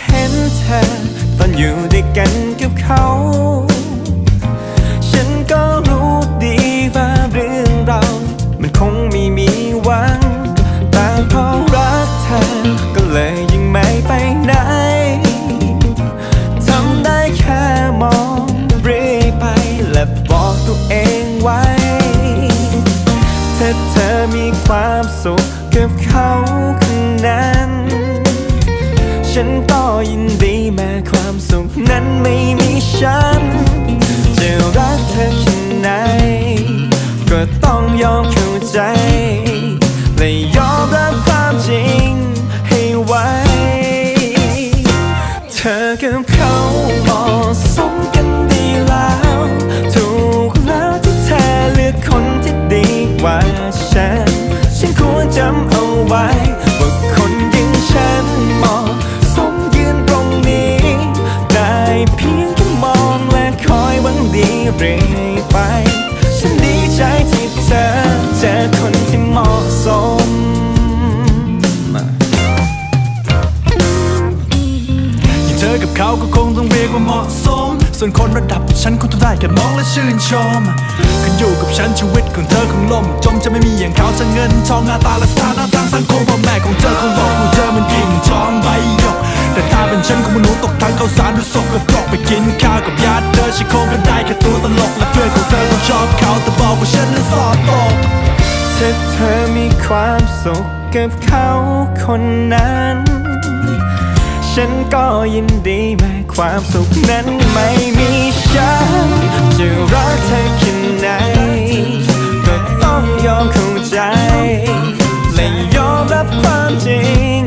เห็นเธอตอนอยู่ด้วยกันกับเขาฉันก็รู้ดีว่าเรื่องเรามันคงไม่มีหวังแต่เพราะรักเธอก็เลยยังไม่ไปไหนทำได้แค่มองเรื่อยไปและบอกตัวเองไว้ถ้าเธอมีความสุขกับเขาคนนั้นฉันก็ยินดีแม้ความสุขนั้นไม่มีฉันจะรักเธอแค่ไหนก็ต้องยอมเข้าใจและยอมรับความจริงให้ไว้เธอกับเขาเหมาะสมกันดีแล้วถูกแล้วที่เธอเลือกคนที่ดีกว่าฉันควรจำเอาไว้ว่าคนอย่างฉันเหมาะสมยืนตรงนี้ได้เพียงแค่มองและคอยหวังดีเรื่อยไปฉันดีใจที่เธอเจอคนที่เหมาะสมเธอกับเขาก็คงต้องเรียกว่าเหมาะสมส่วนคนระดับฉันคงต้องได้แค่มองและชื่นชมขึ้นอยู่กับฉันชีวิตของเธอคงล่มจมจะไม่มีอย่างเขาจะเงินทองหน้าตาและสถานะทางสังคมพ่อแม่ของเธอคงบอกว่าเธอมันกิ่งทองใบหยกแต่ถ้าเป็นฉันคงไม่รู้ตกทางข้าวสารดูสกปรกไปกินข้าวกับญาติเธอฉันคงก็ได้แค่ตัวตลกและเพื่อนของเธอคงชอบเขาแต่บอกว่าฉันนั้นสอดตกถ้าเธอมีความสุขกับเขาคนนั้นฉันก็ยินดีแม้ความสุขนั้นไม่มีฉันจะรักเธอแค่ไหนก็ต้องยอมเข้าใจและยอมรับความจริง